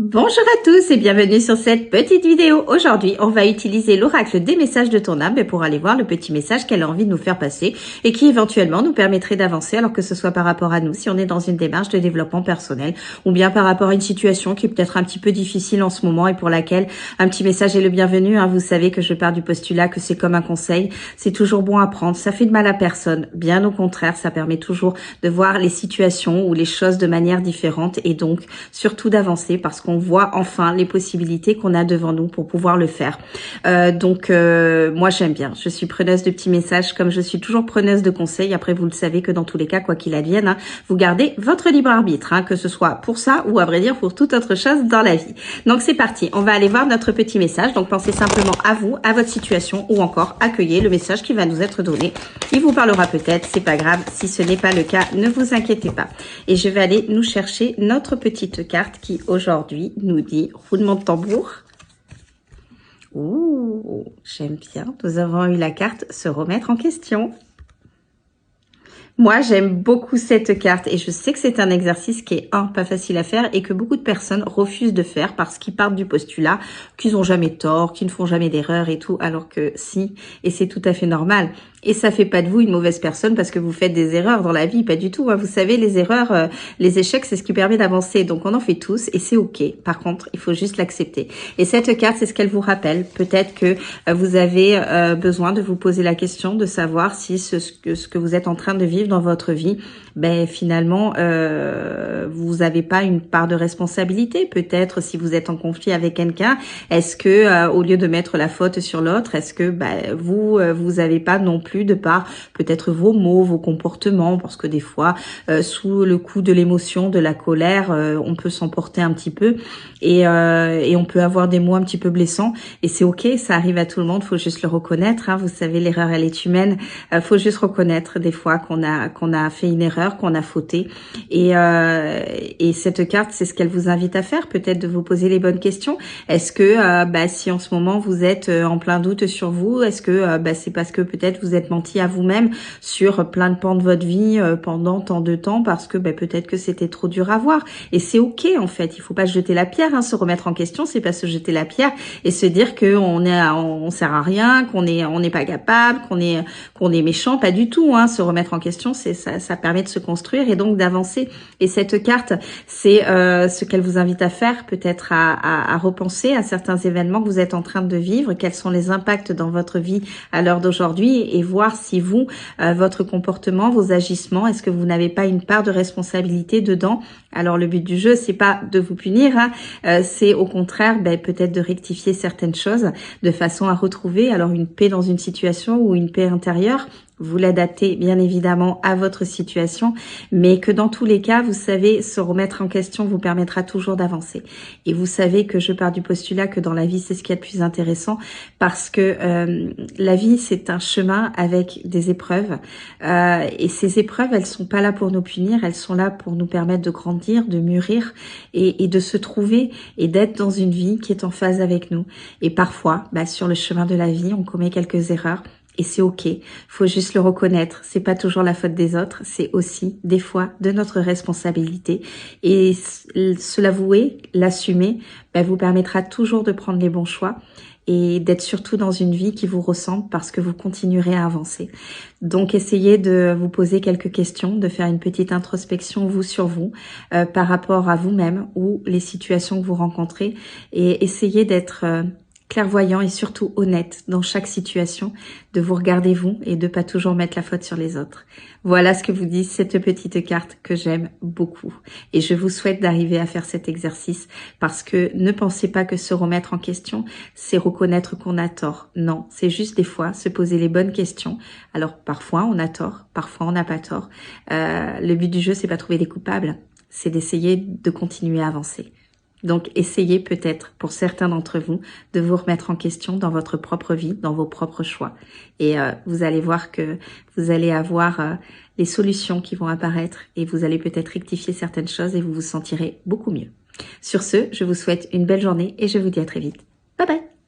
Bonjour à tous et bienvenue sur cette petite vidéo. Aujourd'hui, on va utiliser l'oracle des messages de ton âme pour aller voir le petit message qu'elle a envie de nous faire passer et qui éventuellement nous permettrait d'avancer, alors que ce soit par rapport à nous, si on est dans une démarche de développement personnel, ou bien par rapport à une situation qui est peut-être un petit peu difficile en ce moment et pour laquelle un petit message est le bienvenu. Vous savez que je pars du postulat que c'est comme un conseil, c'est toujours bon à prendre, ça fait de mal à personne, bien au contraire, ça permet toujours de voir les situations ou les choses de manière différente et donc surtout d'avancer parce qu'on voit enfin les possibilités qu'on a devant nous pour pouvoir le faire. Moi j'aime bien, je suis preneuse de petits messages comme je suis toujours preneuse de conseils. Après vous le savez que dans tous les cas, quoi qu'il advienne, vous gardez votre libre arbitre, que ce soit pour ça ou à vrai dire pour toute autre chose dans la vie. Donc c'est parti, on va aller voir notre petit message. Donc pensez simplement à vous, à votre situation ou encore accueillez le message qui va nous être donné. Il vous parlera peut-être, c'est pas grave, si ce n'est pas le cas, ne vous inquiétez pas. Et je vais aller nous chercher notre petite carte qui aujourd'hui nous dit roulement de tambour. Ouh, j'aime bien. Nous avons eu la carte se remettre en question. Moi, j'aime beaucoup cette carte et je sais que c'est un exercice qui est pas facile à faire et que beaucoup de personnes refusent de faire parce qu'ils partent du postulat qu'ils n'ont jamais tort, qu'ils ne font jamais d'erreur et tout, alors que si, et c'est tout à fait normal. Et ça fait pas de vous une mauvaise personne parce que vous faites des erreurs dans la vie, pas du tout. Vous savez, les erreurs, les échecs, c'est ce qui permet d'avancer. Donc on en fait tous et c'est ok. Par contre, il faut juste l'accepter. Et cette carte, c'est ce qu'elle vous rappelle. Peut-être que vous avez besoin de vous poser la question de savoir si ce que vous êtes en train de vivre dans votre vie, finalement, vous n'avez pas une part de responsabilité. Peut-être si vous êtes en conflit avec quelqu'un, est-ce que au lieu de mettre la faute sur l'autre, est-ce que vous n'avez pas non plus de part peut-être vos mots, vos comportements, parce que des fois, sous le coup de l'émotion, de la colère, on peut s'emporter un petit peu et on peut avoir des mots un petit peu blessants et c'est ok, ça arrive à tout le monde, faut juste le reconnaître. Vous savez, l'erreur elle est humaine, faut juste reconnaître des fois qu'on a fait une erreur, qu'on a fauté et cette carte c'est ce qu'elle vous invite à faire, peut-être de vous poser les bonnes questions. Est-ce que si en ce moment vous êtes en plein doute sur vous, est-ce que c'est parce que peut-être vous êtes menti à vous-même sur plein de pans de votre vie pendant tant de temps parce que peut-être que c'était trop dur à voir et c'est ok en fait, il faut pas se jeter la pierre, se remettre en question, c'est pas se jeter la pierre et se dire que on sert à rien, qu'on n'est pas capable, qu'on est méchant, pas du tout. Se remettre en question, c'est ça permet de se construire et donc d'avancer. Et cette carte, c'est ce qu'elle vous invite à faire, peut-être à repenser à certains événements que vous êtes en train de vivre, quels sont les impacts dans votre vie à l'heure d'aujourd'hui et voir si vous, votre comportement, vos agissements, est-ce que vous n'avez pas une part de responsabilité dedans. Alors le but du jeu, c'est pas de vous punir, c'est au contraire peut-être de rectifier certaines choses de façon à retrouver alors une paix dans une situation ou une paix intérieure. Vous l'adaptez bien évidemment à votre situation, mais que dans tous les cas, vous savez, se remettre en question vous permettra toujours d'avancer. Et vous savez que je pars du postulat que dans la vie, c'est ce qui est le plus intéressant parce que la vie, c'est un chemin avec des épreuves. Et ces épreuves, elles sont pas là pour nous punir, elles sont là pour nous permettre de grandir, de mûrir et de se trouver et d'être dans une vie qui est en phase avec nous. Et parfois, sur le chemin de la vie, on commet quelques erreurs. Et c'est ok, faut juste le reconnaître. C'est pas toujours la faute des autres, c'est aussi des fois de notre responsabilité. Et se l'avouer, l'assumer, vous permettra toujours de prendre les bons choix et d'être surtout dans une vie qui vous ressemble parce que vous continuerez à avancer. Donc essayez de vous poser quelques questions, de faire une petite introspection vous sur vous par rapport à vous-même ou les situations que vous rencontrez et essayez d'être clairvoyant et surtout honnête dans chaque situation, de vous regarder vous et de pas toujours mettre la faute sur les autres. Voilà ce que vous dit cette petite carte que j'aime beaucoup. Et je vous souhaite d'arriver à faire cet exercice parce que ne pensez pas que se remettre en question, c'est reconnaître qu'on a tort. Non, c'est juste des fois se poser les bonnes questions. Alors parfois on a tort, parfois on n'a pas tort. Le but du jeu, c'est pas trouver des coupables, c'est d'essayer de continuer à avancer. Donc, essayez peut-être, pour certains d'entre vous, de vous remettre en question dans votre propre vie, dans vos propres choix. Et vous allez voir que vous allez avoir les solutions qui vont apparaître et vous allez peut-être rectifier certaines choses et vous vous sentirez beaucoup mieux. Sur ce, je vous souhaite une belle journée et je vous dis à très vite. Bye bye!